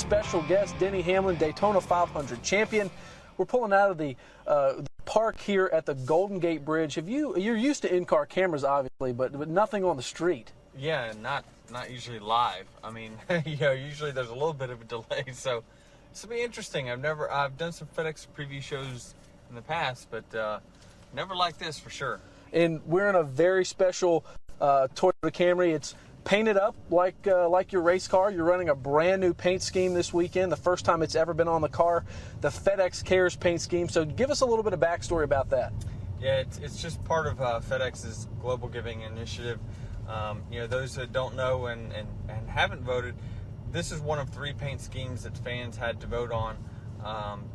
special guest, Denny Hamlin, Daytona 500 champion. We're pulling out of the park here at the Golden Gate Bridge. You're used to in-car cameras, obviously, but nothing on the street. Yeah, not usually live. I mean, usually there's a little bit of a delay, so this will be interesting. I've done some FedEx preview shows in the past, but never like this for sure. And we're in a very special Toyota Camry. It's painted up like your race car. You're running a brand new paint scheme this weekend, the first time it's ever been on the car, the FedEx Cares paint scheme. So give us a little bit of backstory about that. Yeah, it's just part of FedEx's Global Giving Initiative. Those that don't know and haven't voted, this is one of 3 paint schemes that fans had to vote on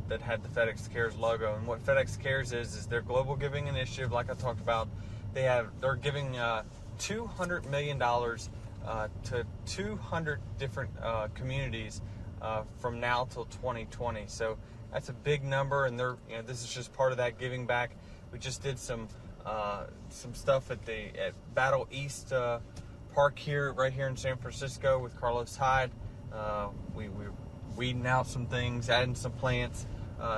that had the FedEx Cares logo. And what FedEx Cares is their Global Giving Initiative, like I talked about. They're giving $200 million to 200 different communities from now till 2020. So that's a big number, and this is just part of that giving back. We just did some stuff at Battle East Park right here in San Francisco with Carlos Hyde. We weeding out some things, adding some plants.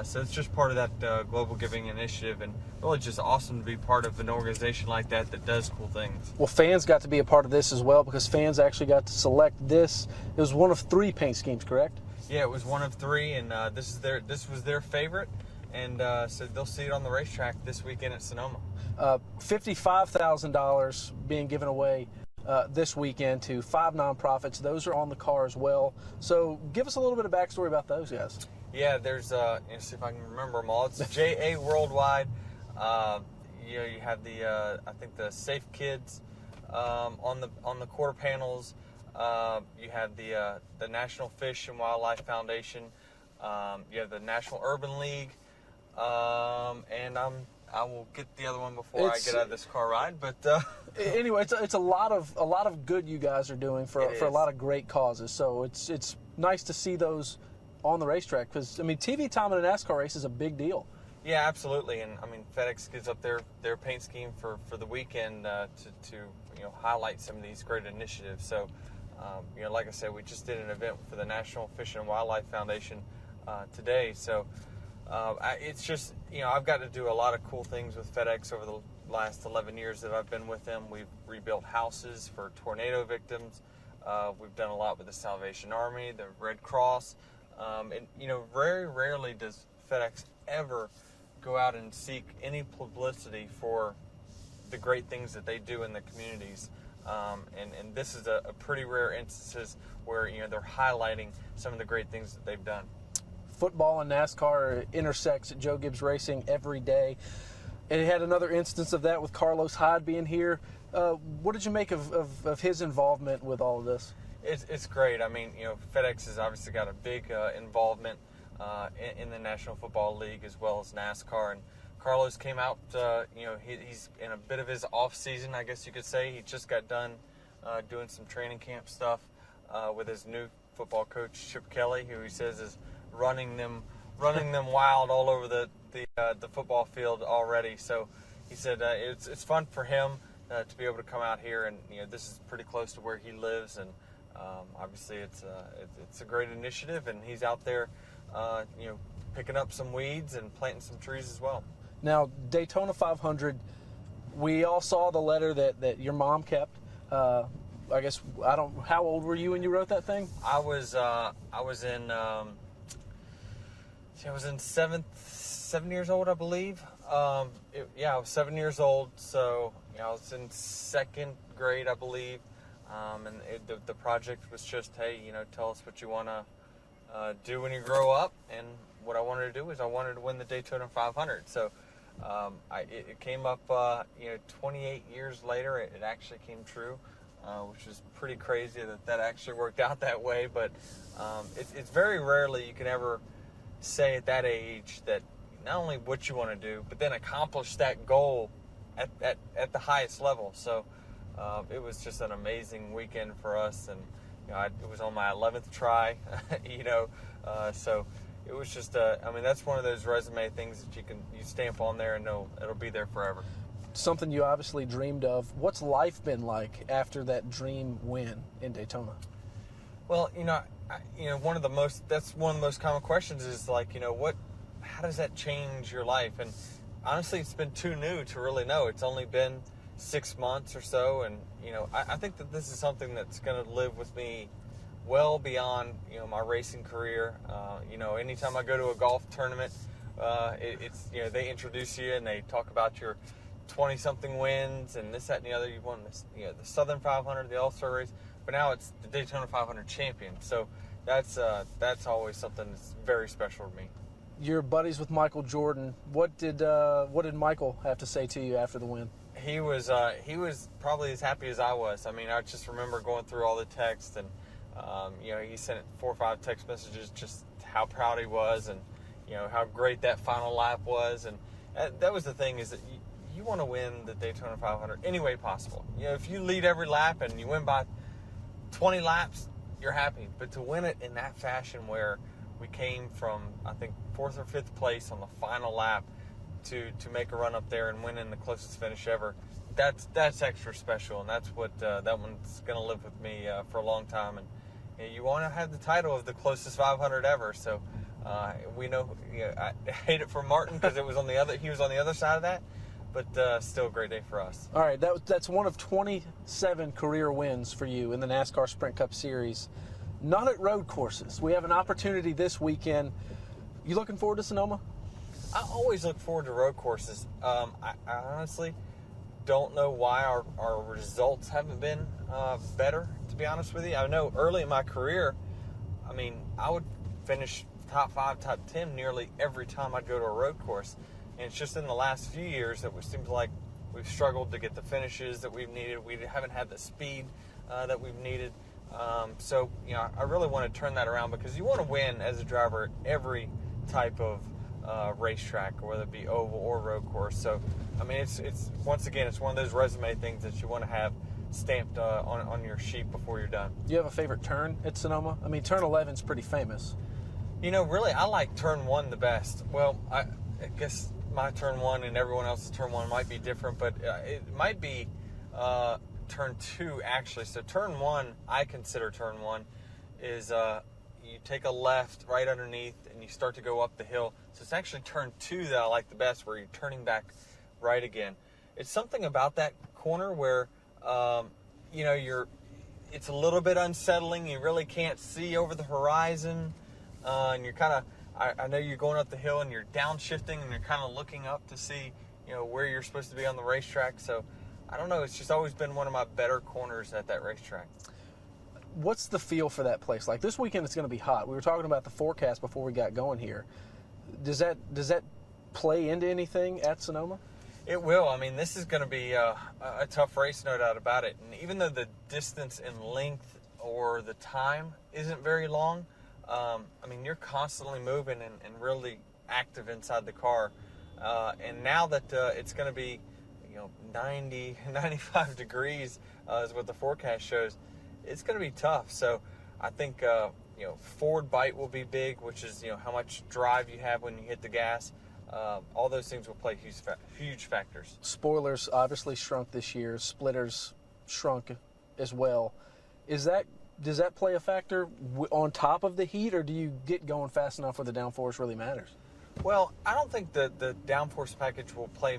So it's just part of that Global Giving Initiative, and really just awesome to be part of an organization like that does cool things. Well, fans got to be a part of this as well, because fans actually got to select this. It was one of 3 paint schemes, correct? Yeah, it was one of 3, and this was their favorite, and so they'll see it on the racetrack this weekend at Sonoma. $55,000 being given away this weekend to 5 nonprofits. Those are on the car as well. So give us a little bit of backstory about those guys. Yeah, there's see if I can remember them all. It's JA Worldwide. You have I think the Safe Kids on the quarter panels. You have the National Fish and Wildlife Foundation. You have the National Urban League, and I will get the other one before I get out of this car ride. But anyway, it's a lot of good you guys are doing for a lot of great causes. So it's nice to see those on the racetrack, because I mean, TV time in a NASCAR race is a big deal. Yeah, absolutely. And I mean, FedEx gives up their paint scheme for the weekend to highlight some of these great initiatives. So like I said, we just did an event for the National Fish and Wildlife Foundation today. So it's just, I've got to do a lot of cool things with FedEx over the last 11 years that I've been with them. We've rebuilt houses for tornado victims. We've done a lot with the Salvation Army, the Red Cross. And very rarely does FedEx ever go out and seek any publicity for the great things that they do in the communities. And this is a pretty rare instances where they're highlighting some of the great things that they've done. Football and NASCAR intersects at Joe Gibbs Racing every day. And it had another instance of that with Carlos Hyde being here. What did you make of his involvement with all of this? It's great. I mean, FedEx has obviously got a big involvement in the National Football League as well as NASCAR. And Carlos came out, he's in a bit of his off season, I guess you could say. He just got done doing some training camp stuff with his new football coach, Chip Kelly, who he says is running them wild all over the football field already. So he said it's fun for him to be able to come out here, and this is pretty close to where he lives, and obviously it's a great initiative, and he's out there picking up some weeds and planting some trees as well. Now, Daytona 500, we all saw the letter that your mom kept. I guess how old were you when you wrote that thing? I was in 7 years old, I believe. I was 7 years old, so I was in 2nd grade, I believe. And the project was just, hey, tell us what you want to do when you grow up. And what I wanted to do is I wanted to win the Daytona 500. So it came up, 28 years later, it actually came true, which is pretty crazy that actually worked out that way. But it's very rarely you can ever say at that age that not only what you want to do, but then accomplish that goal at the highest level. So it was just an amazing weekend for us, and it was on my 11th try, so it was just that's one of those resume things that you stamp on there and know it'll be there forever. Something you obviously dreamed of. What's life been like after that dream win in Daytona? Well, one of the most common questions is like, how does that change your life? And honestly, it's been too new to really know. It's only been 6 months or so, and I think that this is something that's going to live with me well beyond my racing career. Anytime I go to a golf tournament, it's they introduce you and they talk about your 20-something wins and this, that, and the other. You won this, the Southern 500, the All-Star race, but now it's the Daytona 500 champion. So that's always something that's very special to me. You're buddies with Michael Jordan. What did Michael have to say to you after the win? He was probably as happy as I was. I mean, I just remember going through all the texts, and he sent 4 or 5 text messages just how proud he was, and how great that final lap was. And that was the thing, is that you want to win the Daytona 500 any way possible. If you lead every lap and you win by 20 laps, you're happy. But to win it in that fashion, where we came from, I think, 4th or 5th place on the final lap to make a run up there and win in the closest finish ever, that's extra special, and that's what that one's going to live with me for a long time. And you want to have the title of the closest 500 ever. So we know. I hate it for Martin because he was on the other side of that. But still a great day for us. All right, that's one of 27 career wins for you in the NASCAR Sprint Cup Series. Not at road courses. We have an opportunity this weekend. You looking forward to Sonoma? I always look forward to road courses. I honestly don't know why our results haven't been better, to be honest with you. I know early in my career, I mean, I would finish top 5, top 10 nearly every time I'd go to a road course. And it's just in the last few years that it seems like we've struggled to get the finishes that we've needed. We haven't had the speed that we've needed. So I really want to turn that around, because you want to win as a driver at every type of racetrack, whether it be oval or road course. So, I mean, it's once again, it's one of those resume things that you want to have stamped on your sheet before you're done. Do you have a favorite turn at Sonoma? I mean, turn 11's pretty famous. Really, I like turn 1 the best. Well, I guess my turn 1 and everyone else's turn 1 might be different, but it might be turn 2 actually. So turn 1, I consider turn 1 is you take a left right underneath and you start to go up the hill. So it's actually turn 2 that I like the best, where you're turning back right again. It's something about that corner where it's a little bit unsettling. You really can't see over the horizon, and you're kind of, I know you're going up the hill and you're downshifting and you're kind of looking up to see, where you're supposed to be on the racetrack. So I don't know. It's just always been one of my better corners at that racetrack. What's the feel for that place? Like this weekend, it's going to be hot. We were talking about the forecast before we got going here. Does that play into anything at Sonoma? It will. I mean, this is going to be a tough race, no doubt about it. And even though the distance and length or the time isn't very long, I mean, you're constantly moving and really active inside the car. And now that it's going to be, 90, 95 degrees is what the forecast shows, it's going to be tough. So I think, forward bite will be big, which is, how much drive you have when you hit the gas. All those things will play huge factors. Spoilers obviously shrunk this year. Splitters shrunk as well. Does that play a factor on top of the heat, or do you get going fast enough where the downforce really matters? Well, I don't think the downforce package will play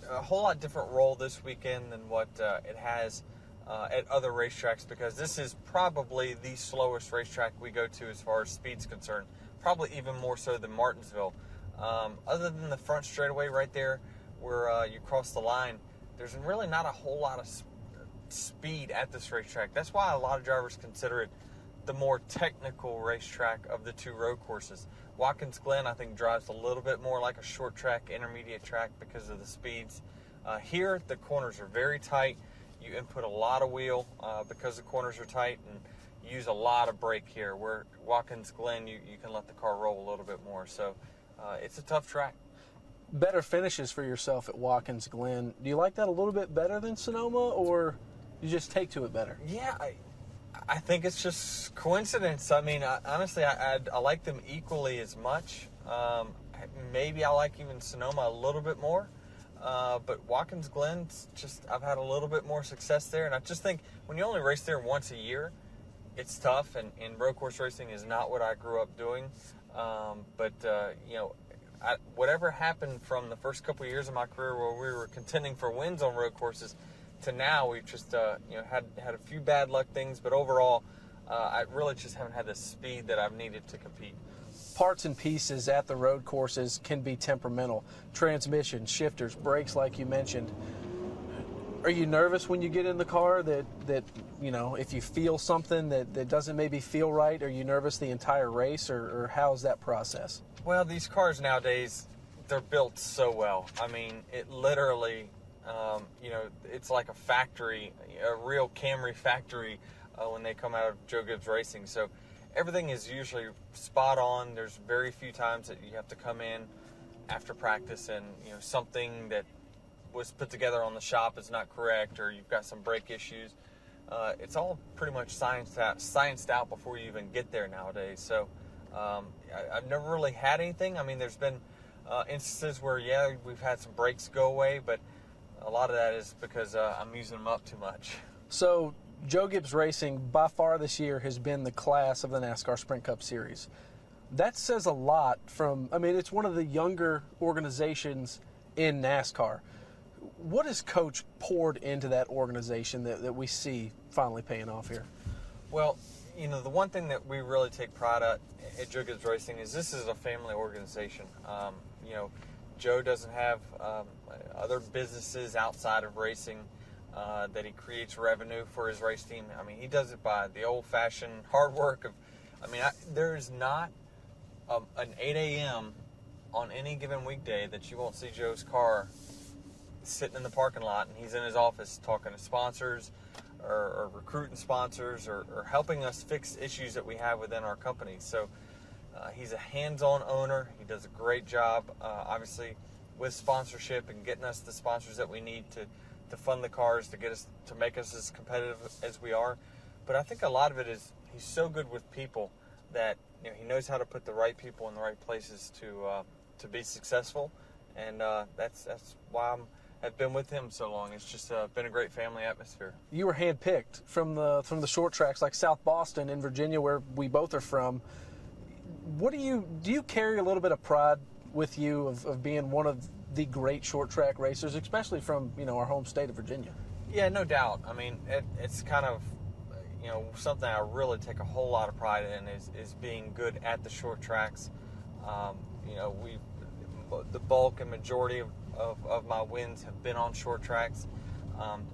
a whole lot different role this weekend than what it has at other racetracks, because this is probably the slowest racetrack we go to as far as speed's concerned, probably even more so than Martinsville. Other than the front straightaway right there where you cross the line, there's really not a whole lot of speed at this racetrack. That's why a lot of drivers consider it the more technical racetrack of the 2 road courses. Watkins Glen, I think, drives a little bit more like a short track, intermediate track because of the speeds. Here, the corners are very tight. You input a lot of wheel because the corners are tight, and you use a lot of brake here, where Watkins Glen, you can let the car roll a little bit more. So it's a tough track. Better finishes for yourself at Watkins Glen. Do you like that a little bit better than Sonoma, or you just take to it better? Yeah, I think it's just coincidence. I mean, honestly, I like them equally as much. Maybe I like even Sonoma a little bit more. But Watkins Glen, I've had a little bit more success there. And I just think when you only race there once a year, it's tough, and road course racing is not what I grew up doing. But whatever happened from the first couple of years of my career where we were contending for wins on road courses to now, we've just had a few bad luck things, but overall, I really just haven't had the speed that I've needed to compete. Parts and pieces at the road courses can be temperamental. Transmission, shifters, brakes, like you mentioned. Are you nervous when you get in the car that if you feel something that doesn't maybe feel right? Are you nervous the entire race, or how's that process? Well, these cars nowadays, they're built so well. I mean, it literally, it's like a factory, a real Camry factory when they come out of Joe Gibbs Racing. So everything is usually spot on. There's very few times that you have to come in after practice and something that was put together on the shop is not correct, or you've got some brake issues. It's all pretty much scienced out before you even get there nowadays. So I've never really had anything. I mean, there's been instances where, we've had some brakes go away, but a lot of that is because I'm using them up too much. So Joe Gibbs Racing, by far this year, has been the class of the NASCAR Sprint Cup Series. That says a lot it's one of the younger organizations in NASCAR. What has Coach poured into that organization that we see finally paying off here? Well, the one thing that we really take pride at Joe Gibbs Racing is this is a family organization. Joe doesn't have other businesses outside of racing that he creates revenue for his race team. I mean, he does it by the old-fashioned hard work of, there is not an 8 a.m. on any given weekday that you won't see Joe's car sitting in the parking lot, and he's in his office talking to sponsors or recruiting sponsors or helping us fix issues that we have within our company. So he's a hands-on owner. He does a great job, obviously, with sponsorship and getting us the sponsors that we need to fund the cars, to make us as competitive as we are. But I think a lot of it is he's so good with people that he knows how to put the right people in the right places to be successful, and that's why I've been with him so long. It's just been a great family atmosphere. You were handpicked from the short tracks like South Boston in Virginia, where we both are from. What do you carry a little bit of pride with you of being one of the great short track racers, especially from our home state of Virginia? Yeah, no doubt. I mean, it's kind of something I really take a whole lot of pride in is being good at the short tracks. The bulk and majority of my wins have been on short tracks.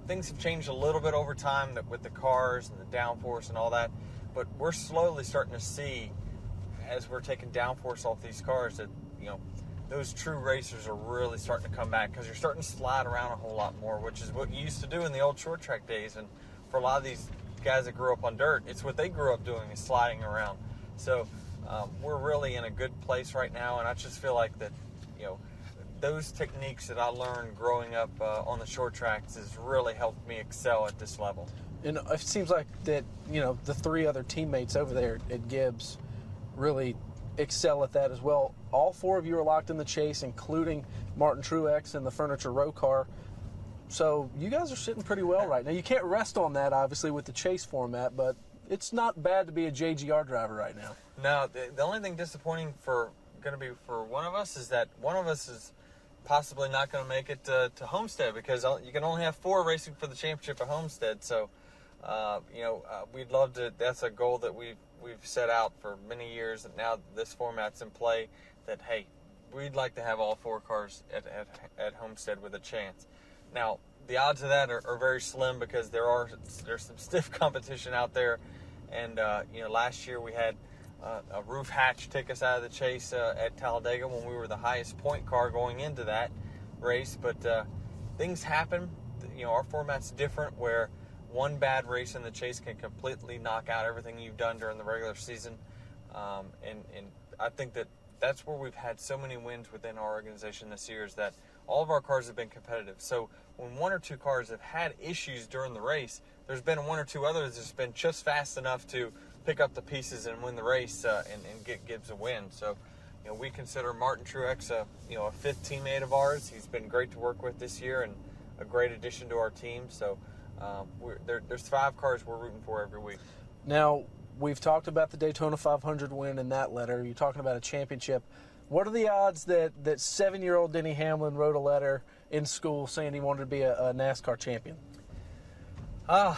Things have changed a little bit over time with the cars and the downforce and all that, but we're slowly starting to see, as we're taking downforce off these cars, that those true racers are really starting to come back, because you're starting to slide around a whole lot more, which is what you used to do in the old short track days. And for a lot of these guys that grew up on dirt, it's what they grew up doing, is sliding around. So we're really in a good place right now, and I just feel like that those techniques that I learned growing up on the short tracks has really helped me excel at this level. And it seems like that the three other teammates over there at Gibbs really excel at that as well. All four of you are locked in the chase, including Martin Truex in the Furniture Row car. So you guys are sitting pretty well right now. You can't rest on that, obviously, with the chase format, but it's not bad to be a JGR driver right now. No, the only thing disappointing for one of us is that one of us is possibly not going to make it to Homestead, because you can only have 4 racing for the championship at Homestead. So, we'd love to. That's a goal that we've set out for many years, and now this format's in play. That hey, we'd like to have all 4 cars at Homestead with a chance. Now, the odds of that are very slim, because there's some stiff competition out there, and last year we had a roof hatch take us out of the chase at Talladega when we were the highest point car going into that race. But things happen. Our format's different, where one bad race in the chase can completely knock out everything you've done during the regular season. And I think that's where we've had so many wins within our organization this year, is that all of our cars have been competitive. So when 1 or 2 cars have had issues during the race, there's been 1 or 2 others that's been just fast enough to pick up the pieces and win the race and get Gibbs a win. So, we consider Martin Truex a 5th teammate of ours. He's been great to work with this year and a great addition to our team. So there's 5 cars we're rooting for every week. Now, we've talked about the Daytona 500 win in that letter. You're talking about a championship. What are the odds that 7-year-old Denny Hamlin wrote a letter in school saying he wanted to be a NASCAR champion? I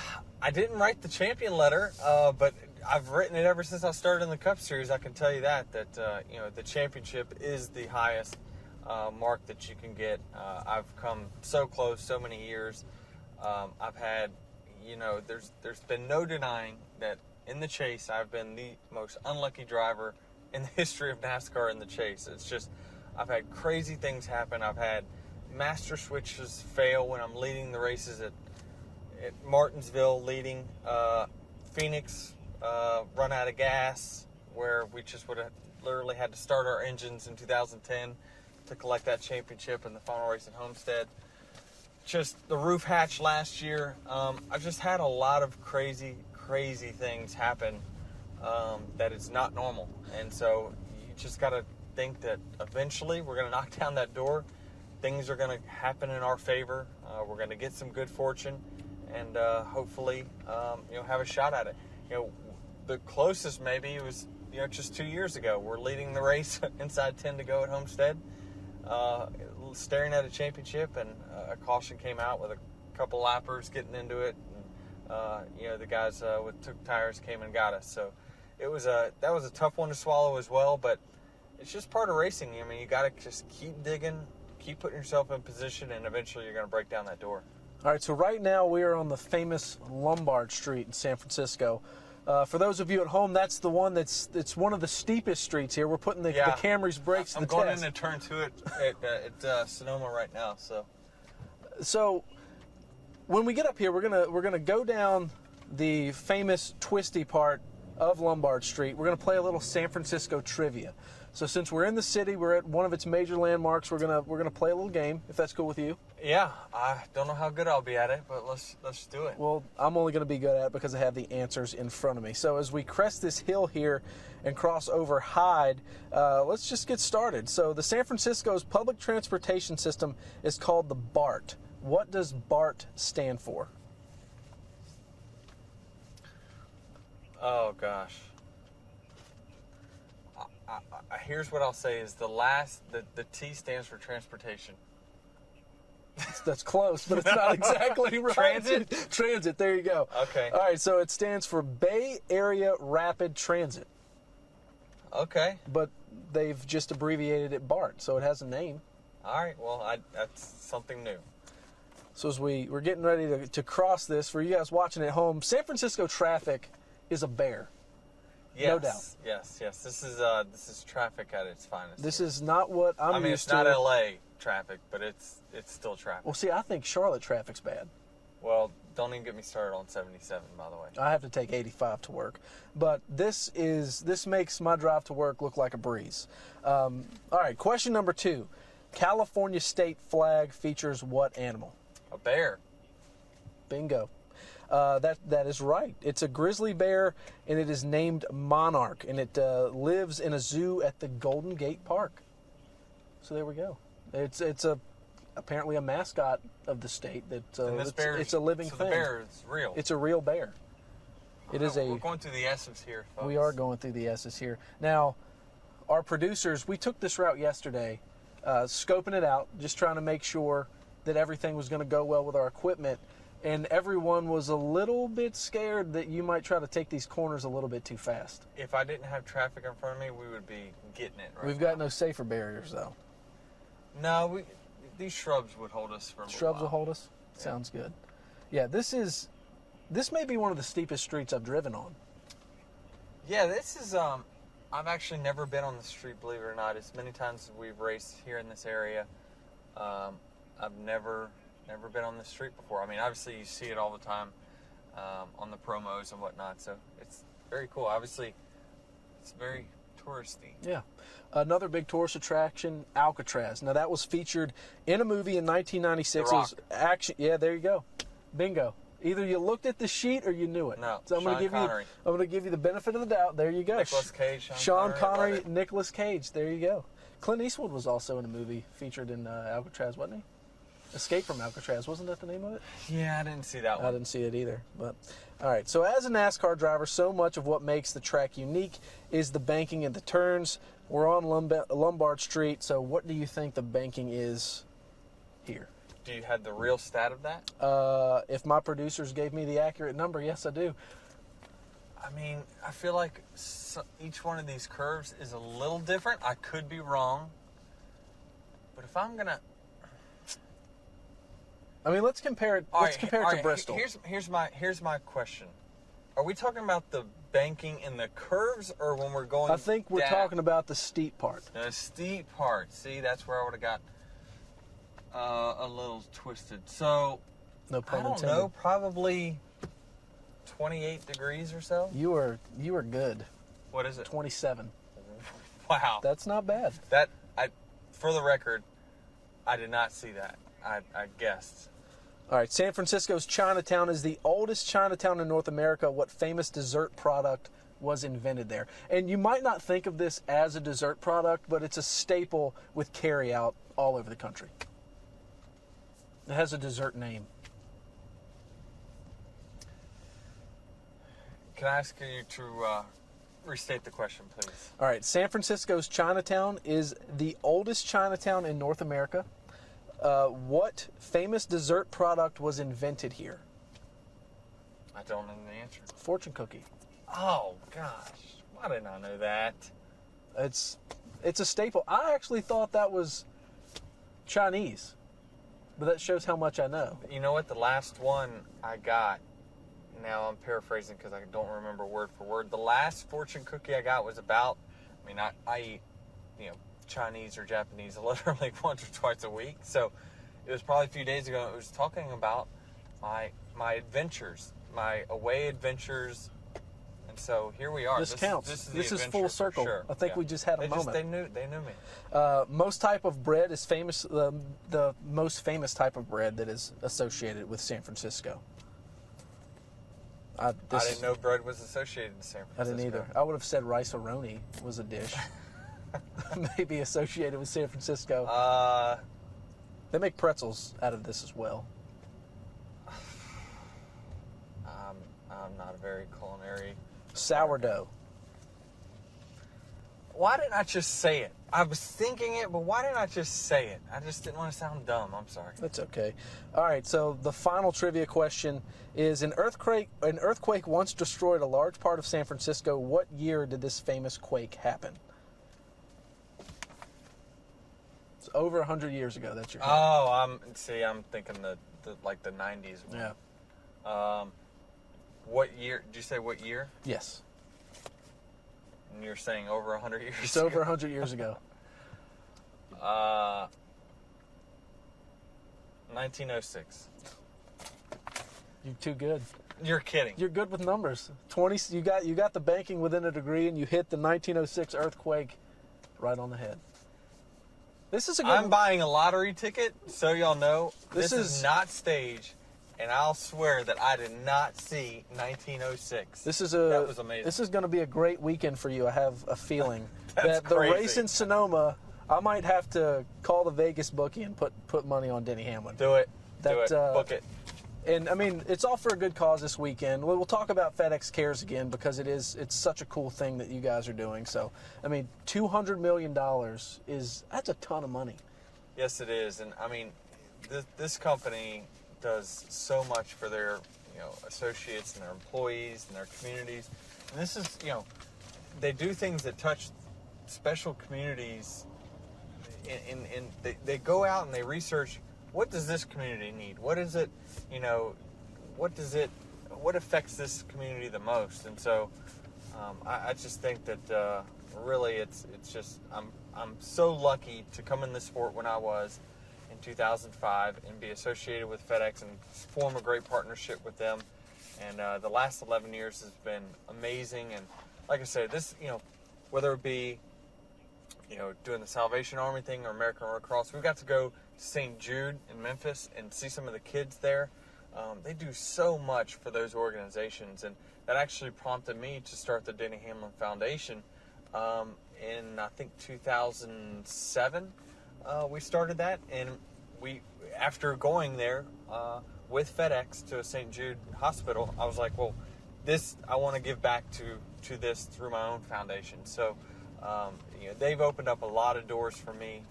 didn't write the champion letter, but I've written it ever since I started in the Cup Series. I can tell you that the championship is the highest mark that you can get. I've come so close so many years. I've had, there's been no denying that in the chase I've been the most unlucky driver in the history of NASCAR in the chase. It's just, I've had crazy things happen. I've had master switches fail when I'm leading the races at Martinsville, leading Phoenix, run out of gas, where we just would have literally had to start our engines in 2010 to collect that championship in the final race at Homestead. Just the roof hatch last year. I've just had a lot of crazy things happen that is not normal. And so you just got to think that eventually we're going to knock down that door. Things are going to happen in our favor. We're going to get some good fortune and hopefully have a shot at it. The closest maybe was just 2 years ago. We're leading the race inside 10 to go at Homestead, staring at a championship, and a caution came out with a couple lappers getting into it. And, the guys with took tires came and got us. So that was a tough one to swallow as well, but it's just part of racing. I mean, you got to just keep digging, keep putting yourself in position, and eventually you're going to break down that door. All right, so right now we are on the famous Lombard Street in San Francisco. For those of you at home, that's the one it's one of the steepest streets here. We're putting the Camry's brakes to the test. I'm going into turn 2 at Sonoma right now. So when we get up here, we're gonna go down the famous twisty part of Lombard Street. We're gonna play a little San Francisco trivia. So since we're in the city, we're at one of its major landmarks. We're gonna play a little game, if that's cool with you. Yeah, I don't know how good I'll be at it, but let's do it. Well, I'm only gonna be good at it because I have the answers in front of me. So as we crest this hill here and cross over Hyde, let's just get started. So the San Francisco's public transportation system is called the BART. What does BART stand for? Oh gosh. Here's what I'll say is the T stands for transportation. That's close, but it's not exactly right. Transit? Transit, there you go. Okay. All right, so it stands for Bay Area Rapid Transit. Okay. But they've just abbreviated it BART, so it has a name. All right, well, that's something new. So as we're getting ready to cross this, for you guys watching at home, San Francisco traffic is a bear. Yes, no doubt. Yes. This is traffic at its finest. This is not what I'm used to. I mean, it's not LA traffic, but it's still traffic. Well, see, I think Charlotte traffic's bad. Well, don't even get me started on 77, by the way. I have to take 85 to work. But this makes my drive to work look like a breeze. All right, question number 2. California state flag features what animal? A bear. Bingo. That is right. It's a grizzly bear, and it is named Monarch, and it lives in a zoo at the Golden Gate Park. So there we go. It's apparently a mascot of the state. It's a living thing. So the bear is real. It's a real bear. We're going through the S's here, folks. We are going through the S's here. Now, our producers, we took this route yesterday, scoping it out, just trying to make sure that everything was going to go well with our equipment. And everyone was a little bit scared that you might try to take these corners a little bit too fast. If I didn't have traffic in front of me, we would be getting it right We've got no safer barriers, though. No, these shrubs would hold us for a little Shrubs while. will hold us? Yeah. Sounds good. Yeah, this may be one of the steepest streets I've driven on. Yeah, this is, I've actually never been on the street, believe it or not. As many times as we've raced here in this area, I've never been on the street before. I mean, obviously you see it all the time on the promos and whatnot, so it's very cool. Obviously, it's very touristy. Yeah. Another big tourist attraction, Alcatraz. Now, that was featured in a movie in 1996. The Rock. It was action. Yeah, there you go. Bingo. Either you looked at the sheet or you knew it. No, so I'm going to give you the benefit of the doubt. There you go. Nicolas Cage, Sean Connery, Nicolas Cage. There you go. Clint Eastwood was also in a movie featured in Alcatraz, wasn't he? Escape from Alcatraz, wasn't that the name of it? Yeah, I didn't see that I one. didn't see it either. But all right, so as a NASCAR driver, so much of what makes the track unique is the banking and the turns. We're on Lombard Street, so what do you think the banking is here? Do you have the real stat of that? If my producers gave me the accurate number, yes, I do. I mean, I feel like each one of these curves is a little different. I could be wrong. But if I'm going to... I mean, let's compare it. Let's compare it to Bristol. Here's my question. Are we talking about the banking in the curves, or when we're going? I think we're talking about the steep part. The steep part. See, that's where I would have got a little twisted. So, No pun intended. I don't know. Probably 28 degrees or so. You are good. What is it? 27. Wow. That's not bad. For the record, I did not see that. I guessed. All right, San Francisco's Chinatown is the oldest Chinatown in North America. What famous dessert product was invented there? And you might not think of this as a dessert product, but it's a staple with carryout all over the country. It has a dessert name. Can I ask you to restate the question, please? All right, San Francisco's Chinatown is the oldest Chinatown in North America. What famous dessert product was invented here? I don't know the answer. Fortune cookie. Oh, gosh. Why didn't I know that? It's a staple. I actually thought that was Chinese, but that shows how much I know. You know what? The last one I got, now I'm paraphrasing because I don't remember word for word. The last fortune cookie I got was about, I eat, Chinese or Japanese literally once or twice a week. So it was probably a few days ago. It was talking about my adventures, my away adventures. And so here we are. This counts. This is full circle. Sure. I think we just had a moment. They knew me. Most type of bread is famous. The most famous type of bread that is associated with San Francisco. I didn't know bread was associated with San Francisco. I didn't either. I would have said rice-a-roni was a dish. Maybe associated with San Francisco. They make pretzels out of this as well. I'm not a very culinary. Sourdough. Why didn't I just say it? I was thinking it, but why didn't I just say it? I just didn't want to sound dumb. I'm sorry. That's okay. All right, so the final trivia question is, an earthquake once destroyed a large part of San Francisco. What year did this famous quake happen? It's over 100 years ago. That's your hint. Oh, I'm thinking the 90s one. Yeah. What year? Did you say what year? Yes. And you're saying over 100 years It's ago? over 100 years ago. 1906. You're too good. You're kidding. You're good with numbers. 20. You got the banking within a degree, and you hit the 1906 earthquake right on the head. This is a good. I'm buying a lottery ticket, so y'all know. This is not staged, and I'll swear that I did not see 1906. That was amazing. This is going to be a great weekend for you. I have a feeling That's that the crazy. race in Sonoma, I might have to call the Vegas bookie and put money on Denny Hamlin. Do it. Book it. And it's all for a good cause this weekend. We'll talk about FedEx Cares again because it's such a cool thing that you guys are doing. So, $200 million that's a ton of money. Yes, it is. And this company does so much for their associates and their employees and their communities. And this is they do things that touch special communities. And they go out and they research, what does this community need? What is it? What affects this community the most? And so, I just think that really, it's just I'm so lucky to come in this sport when I was in 2005 and be associated with FedEx and form a great partnership with them. And the last 11 years has been amazing. And like I said, this whether it be doing the Salvation Army thing or American Red Cross, we got to go to St. Jude in Memphis and see some of the kids there. They do so much for those organizations, and that actually prompted me to start the Denny Hamlin Foundation in, I think, 2007. We started that, and we after going there with FedEx to a St. Jude hospital, I was like, well, I want to give back to this through my own foundation. So, they've opened up a lot of doors for me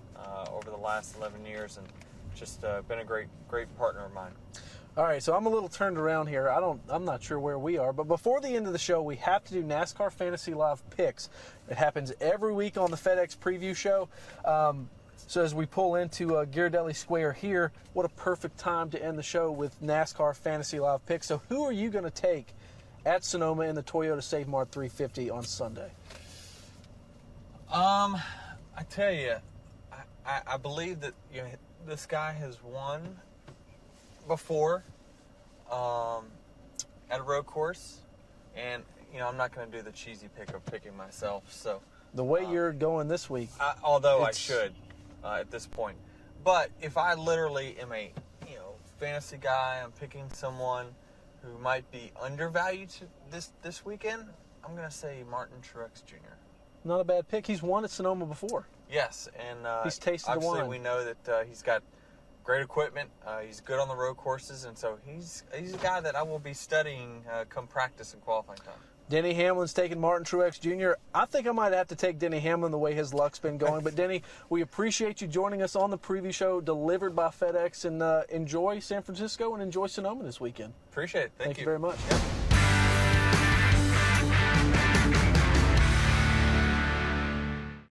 over the last 11 years, and just been a great partner of mine. All right, so I'm a little turned around here. I'm not sure where we are, but before the end of the show, we have to do NASCAR Fantasy Live picks. It happens every week on the FedEx Preview Show. So as we pull into Ghirardelli Square here, what a perfect time to end the show with NASCAR Fantasy Live picks. So who are you going to take at Sonoma in the Toyota Save Mart 350 on Sunday? I tell you, I believe that this guy has won before at a road course, and I'm not going to do the cheesy pick of picking myself. So the way you're going this week, although I should at this point, but if I literally am a fantasy guy, I'm picking someone who might be undervalued this weekend, I'm going to say Martin Truex Jr. Not a bad pick. He's won at Sonoma before. Yes, and he's tasted the wine. Obviously, we know that he's got great equipment. He's good on the road courses, and so he's a guy that I will be studying come practice and qualifying time. Denny Hamlin's taking Martin Truex Jr. I think I might have to take Denny Hamlin the way his luck's been going. But, Denny, we appreciate you joining us on the preview show delivered by FedEx. And enjoy San Francisco and enjoy Sonoma this weekend. Appreciate it. Thank you very much. Yep.